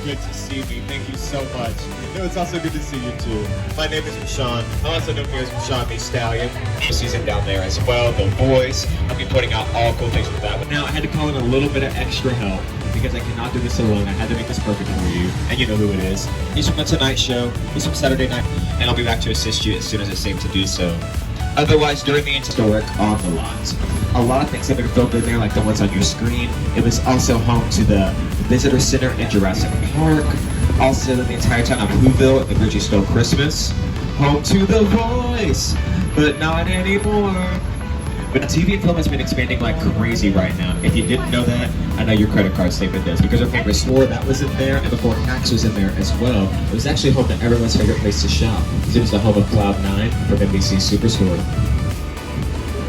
good to see me. Thank you so much. No, it's also good to see you too. My name is Rashawn. I'm also known here as Rashawn B. Stallion. Season down there as well. The Voice. I'll be pointing out all cool things with that. But now I had to call in a little bit of extra help because I cannot do this alone. I had to make this perfect for you. And you know who it is. He's from The Tonight Show. He's from Saturday Night. And I'll be back to assist you as soon as it's safe to do so. Otherwise, during the historic on the lot, a lot of things have been filmed in there, like the ones on your screen. It was also home to the Visitor Center in Jurassic Park, also the entire town of Whoville and the Grinch Stole Christmas, home to The Voice, but not anymore. But TV and film has been expanding like crazy right now. If you didn't know that, I know your credit card statement does, because our favorite store, that was in there, and before Hacks was in there as well. It was actually home to everyone's favorite place to shop, because it was the home of Cloud9 from NBC Superstore.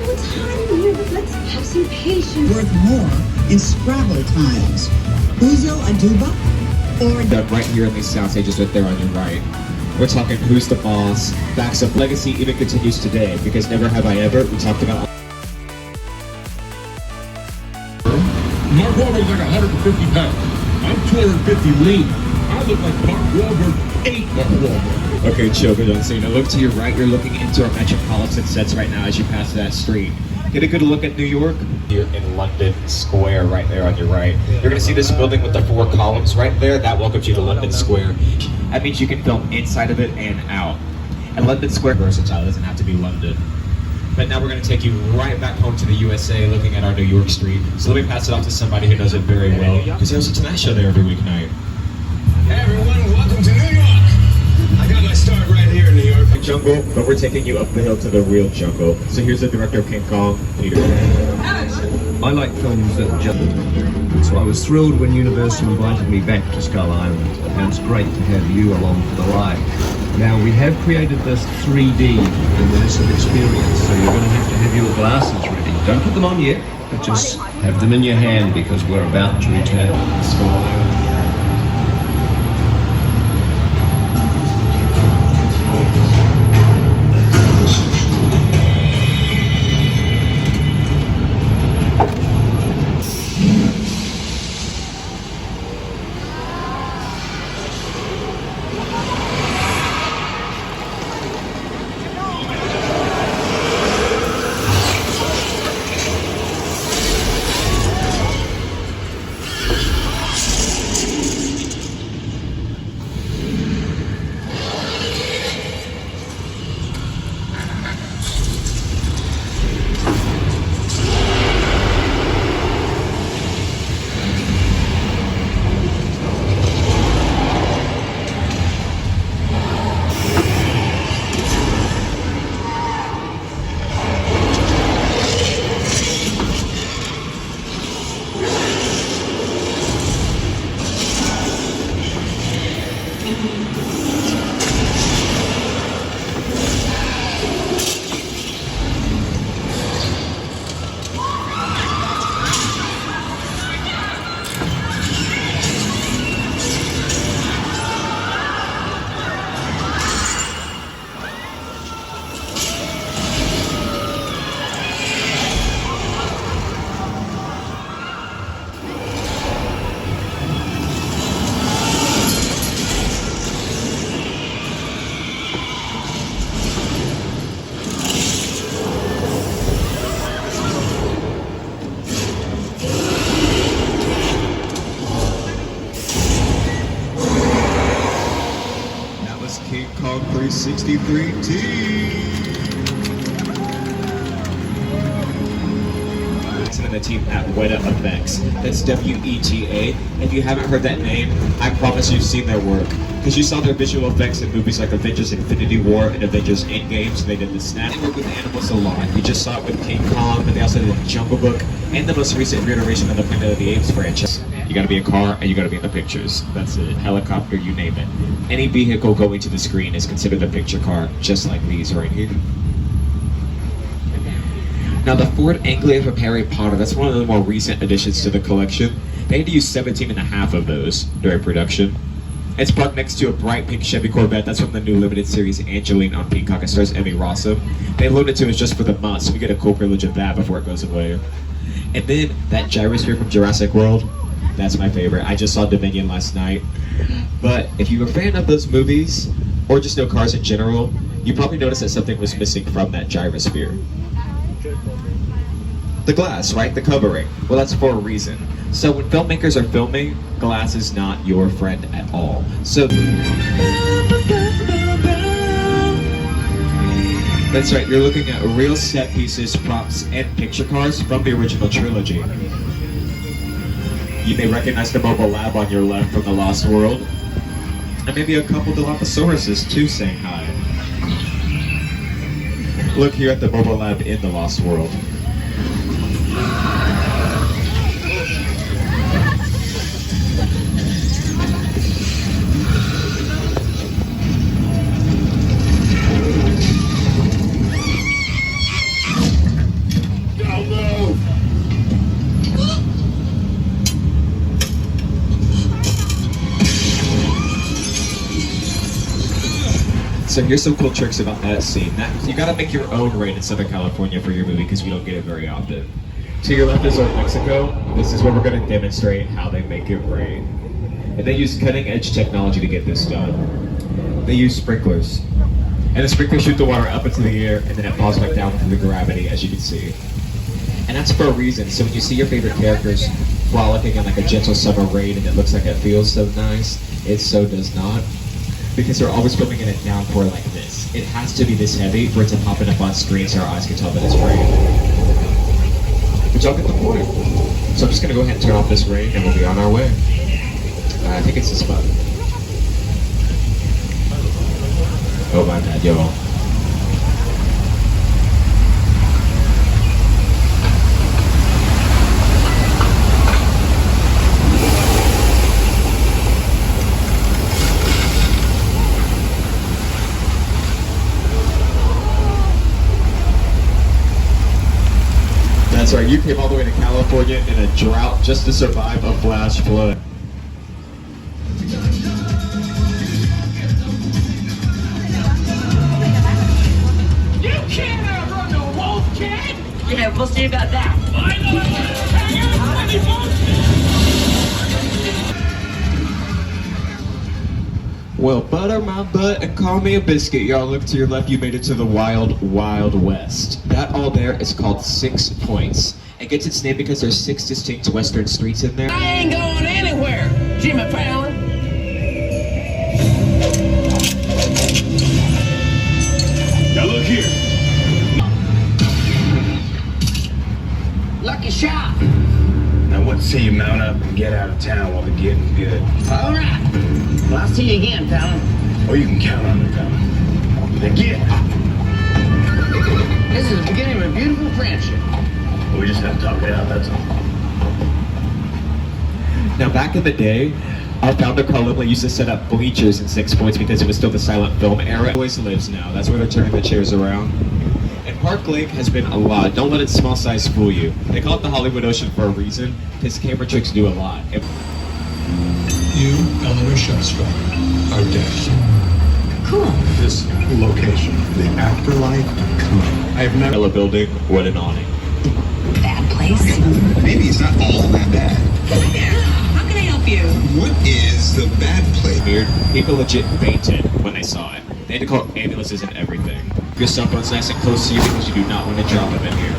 What's happening here? Let's have some patience. Worth more in Scrabble times. Uzo Aduba or... Right here in these sound stages right there on your right. We're talking Who's the Boss, Facts of Legacy even continues today, because Never Have I Ever, we talked about. Mark Wahlberg's like 150 pounds. I'm 250 lean. I look like Mark Wahlberg ate Mark Wahlberg. Okay, chill, good on scene. Now look to your right, you're looking into our Metropolitan sets right now as you pass that street. Get a good look at New York. You're in London Square right there on your right. You're gonna see this building with the 4 columns right there. That welcomes you to London Square. That means you can film inside of it and out. And London Square versatile, doesn't have to be London. But now we're going to take you right back home to the USA, looking at our New York street. So let me pass it off to somebody who knows it very well, because there's a Tonight Show there every weeknight. Hey everyone, welcome to New York. I got my start right here in New York. Jungle, but we're taking you up the hill to the real jungle. So here's the director of King Kong, Peter. I like films that just... So I was thrilled when Universal invited me back to Skull Island, and it's great to have you along for the ride. Now, we have created this 3D immersive experience, so you're going to have your glasses ready. Don't put them on yet, but just have them in your hand because we're about to return to Skull Island. King Kong 363T. And the team at Weta Effects. That's W-E-T-A. If you haven't heard that name, I promise you've seen their work. Because you saw their visual effects in movies like Avengers Infinity War and Avengers Endgame, so they did the snap. They work with animals a lot. You just saw it with King Kong, but they also did the Jungle Book and the most recent reiteration of the Planet of the Apes franchise. You gotta be a car and you gotta be in the pictures. That's it. Helicopter, you name it. Any vehicle going to the screen is considered a picture car, just like these right here. Now the Ford Anglia from Harry Potter, that's one of the more recent additions to the collection. They had to use 17 and a half of those during production. It's parked next to a bright pink Chevy Corvette. That's from the new limited series Angeline on Peacock. It stars Emmy Rossum. They loaned it to us just for the month, so we get a cool privilege of that before it goes away. And then that gyrosphere from Jurassic World, That's my favorite. I just saw Dominion last night. But if you're a fan of those movies, or just know cars in general, you probably noticed that something was missing from that gyrosphere. The glass, right? The covering. Well, that's for a reason. So when filmmakers are filming, glass is not your friend at all. So that's right, you're looking at real set pieces, props, and picture cars from the original trilogy. You may recognize the Mobile Lab on your left from The Lost World. And maybe a couple Dilophosauruses too saying hi. Look here at the Mobile Lab in The Lost World. So here's some cool tricks about that scene. You gotta make your own rain in Southern California for your movie because we don't get it very often. To your left is Old Mexico. This is where we're gonna demonstrate how they make it rain. And they use cutting edge technology to get this done. They use sprinklers. And the sprinklers shoot the water up into the air and then it falls back down through the gravity, as you can see. And that's for a reason. So when you see your favorite characters frolicking in like a gentle summer rain and it looks like it feels so nice, it so does not. Because they're always filming in a downpour like this. It has to be this heavy for it to pop up on screen so our eyes can tell that it's rain. But y'all get the point. So I'm just gonna go ahead and turn off this rain and we'll be on our way. I think it's this button. Oh my bad, y'all. That's right, you came all the way to California in a drought just to survive a flash flood. You can't outrun the wolf, kid! Yeah, we'll see about that. Well, butter my butt and call me a biscuit. Y'all look to your left, you made it to the wild, wild west. That all there is called 6 Points. It gets its name because there's 6 distinct western streets in there. I ain't going anywhere, Jimmy Fallon. Now look here. Lucky shot. Now what say you mount up and get out of town while the getting's good? All right. Well, I'll see you again, Fallon. Oh, you can count on me, fella. Now get. This is the beginning of a beautiful friendship. We just have to talk it out, that's all. Now, back in the day, our founder Carl Lipley used to set up bleachers in 6 Points because it was still the silent film era. It always lives now. That's where they're turning the chairs around. And Park Lake has been a lot. Don't let its small size fool you. They call it the Hollywood Ocean for a reason, because camera tricks do a lot. You, Eleanor Shellstrop, are dead. Cool. This location, the afterlife, I have never... Yellow building with an awning. Bad place. Maybe it's not all that bad. How can I help you? What is the bad place? Weird. People legit fainted when they saw it. They had to call ambulances and everything. Your cell phone's nice and close to you because you do not want to drop them in here.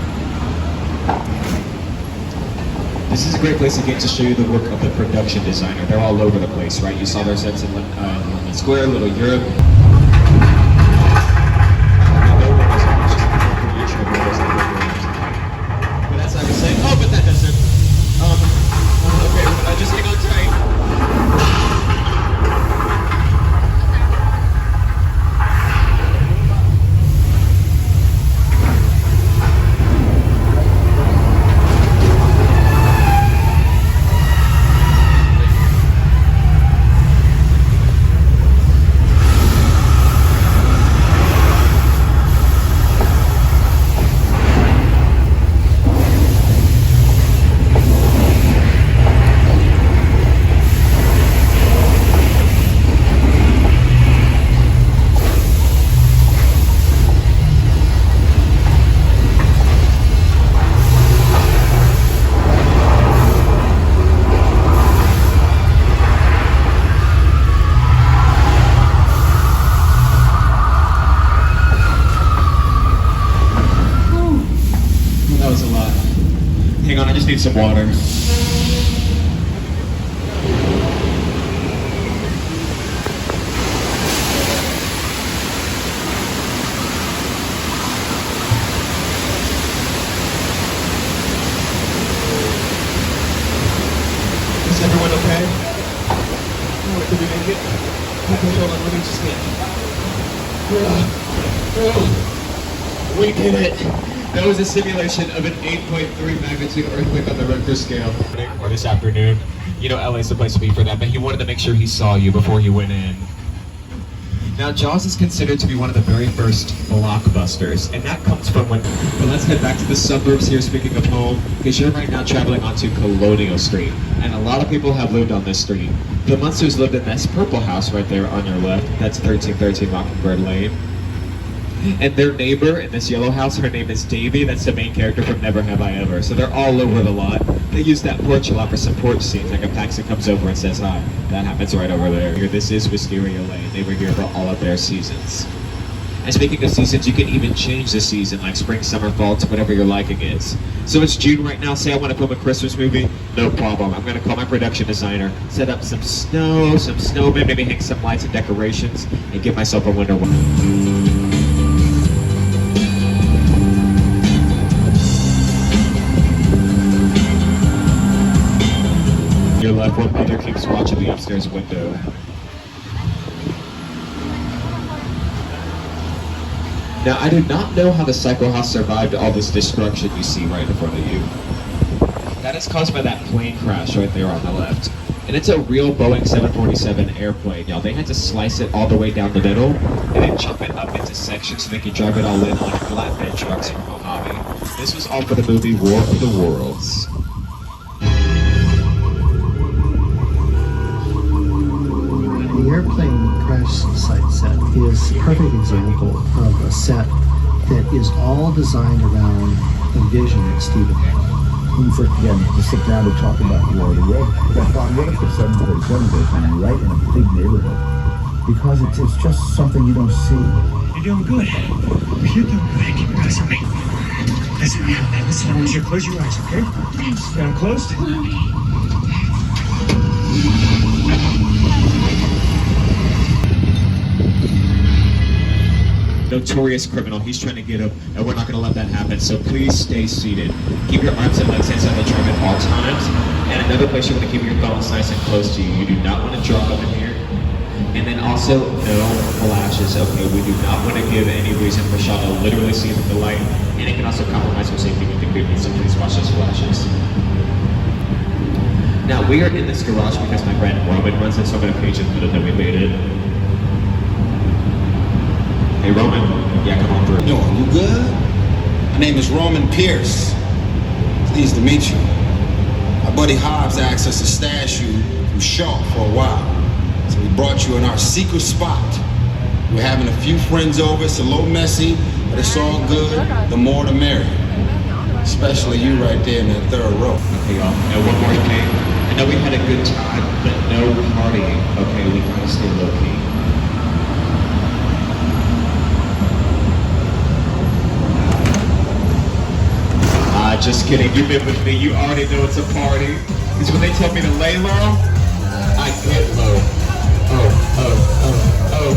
This is a great place again to show you the work of the production designer. They're all over the place, right? You saw their sets in London Square, Little Europe. But as I was saying, oh, but that doesn't. Okay, just hang on tight. some water. Is everyone okay? Oh, did we make it? Okay, hold on, let me just get... We did it! That was a simulation of an 8.3 magnitude earthquake on the Richter scale. Or this afternoon. You know LA's the place to be for that, but he wanted to make sure he saw you before he went in. Now, Jaws is considered to be one of the very first blockbusters, and that comes from when... But let's head back to the suburbs here, speaking of home, because you're right now traveling onto Colonial Street, and a lot of people have lived on this street. The Munsters lived in this purple house right there on your left. That's 1313 Mockingbird Lane. And their neighbor in this yellow house, her name is Davy. That's the main character from Never Have I Ever. So they're all over the lot. They use that porch a lot for some porch scenes, like if Paxton comes over and says hi. That happens right over there. This is Wisteria Lane. They were here for all of their seasons. And speaking of seasons, you can even change the season, like spring, summer, fall, to whatever your liking is. So it's June right now. Say I want to film a Christmas movie. No problem. I'm going to call my production designer, set up some snow, some snowmen, maybe hang some lights and decorations, and give myself a winter one. Your left, one mother keeps watching the upstairs window. Now, I do not know how the Psycho House survived all this destruction you see right in front of you. That is caused by that plane crash right there on the left. And it's a real Boeing 747 airplane, y'all. They had to slice it all the way down the middle and then chop it up into sections so they could drive it all in on flatbed trucks from Mojave. This was all for the movie War of the Worlds. The airplane crash site set is a perfect example of a set that is all designed around the vision that Stephen had. When we first began to sit down to talk about War of the Worlds, I thought, what if the 747 goes down right in a big neighborhood? Because it's just something you don't see. You're doing good. You're doing good. Keep your eyes on me. Listen, listen, I want you to close your eyes, okay? Got them closed? Notorious criminal. He's trying to get up, and we're not going to let that happen. So please stay seated. Keep your arms and legs inside the trim at all times. And another place you want to keep your thumbs nice and close to you. You do not want to drop up in here. And then also, no flashes. Okay, we do not want to give any reason for Sean to literally see the light, and it can also compromise your safety with the creepy. So please watch those flashes. Now we are in this garage because my friend Roman runs it, so I'm going to page and put it that we made it. Hey Roman, yeah, come on through. Yo, you good? My name is Roman Pierce. Pleased to meet you. My buddy Hobbs asked us to stash you from Shaw for a while. So we brought you in our secret spot. We're having a few friends over. It's a little messy, but it's all good. The more the merrier. Especially you right there in that third row. Okay, y'all. Now one more thing. I know we had a good time, but no partying. Okay, we gotta stay low key. Just kidding, you've been with me, you already know it's a party. Because when they tell me to lay low, I get low. Oh.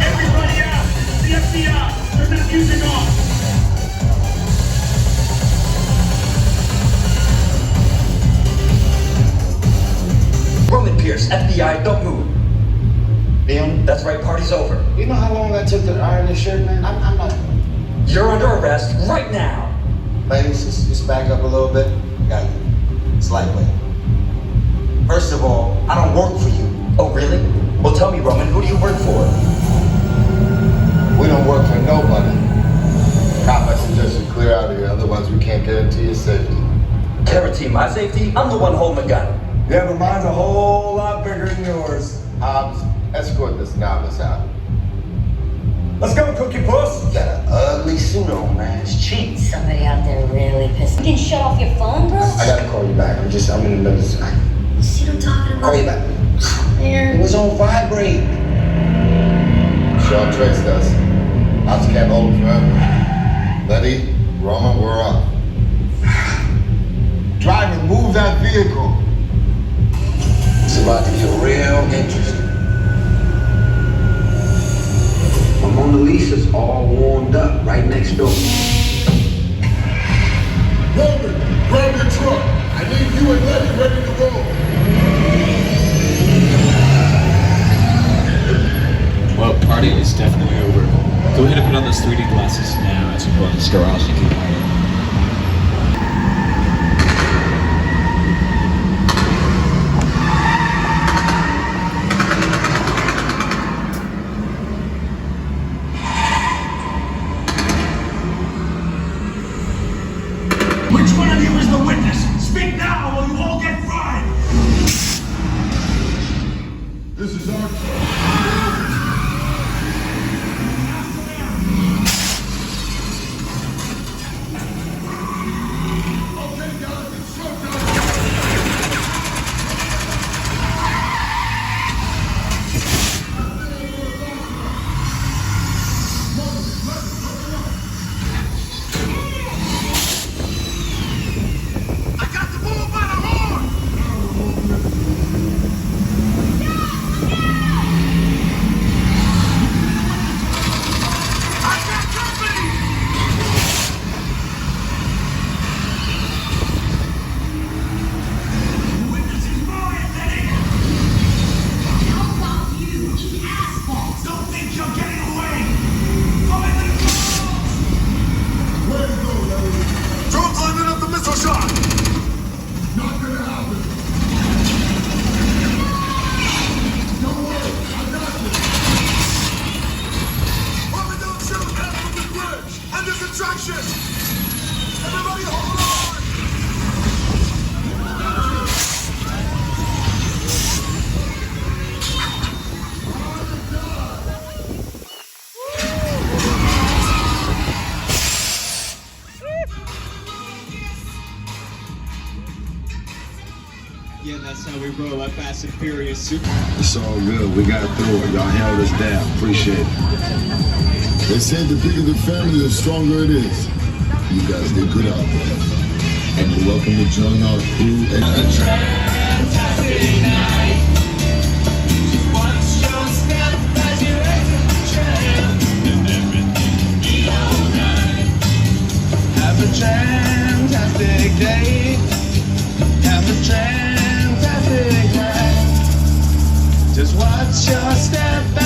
Everybody out! The FBI! Turn that music off! Roman Pierce, FBI, don't move. Leon? That's right, party's over. You know how long that took to iron this shirt, man? I'm not... You're under arrest right now. Ladies, just back up a little bit. Got you. It's lightweight. First of all, I don't work for you. Oh, really? Well, tell me, Roman, who do you work for? We don't work for nobody. Cop, I suggest you clear out of here, otherwise we can't guarantee your safety. Guarantee my safety? I'm the one holding the gun. Yeah, but mine's a whole lot bigger than yours. Hobbs, escort this novice out. Let's go, Cookie Puss! You got an ugly suit on, man. It's cheap. Somebody out there really pissed. You can shut off your phone, bro? I gotta call you back. I'm in the middle of this. See what I'm talking about? Call you back. Man. It was on vibrate. Sean traced us. Hobbs can't hold him forever. Letty, Roman, we're up. Driver, move that vehicle. It's about to get real interesting. My Mona Lisa's all warmed up right next door. Roman, grab your truck. I need you and Letty ready to roll. Well, party is definitely over. Go ahead and put on those 3D glasses now as we go in this garage and keep hiding. Which one of you is the witness? Speak now or you all get fried! This is our truck. Everybody hold on! Yeah, that's how we roll up Fast and Furious Super. It's all good. We got through it. Y'all held us down. Appreciate it. They said the bigger the family, the stronger it is. You guys did good out there. And you're welcome to join our crew and Have a fantastic day. Have a fantastic night. Just watch your step.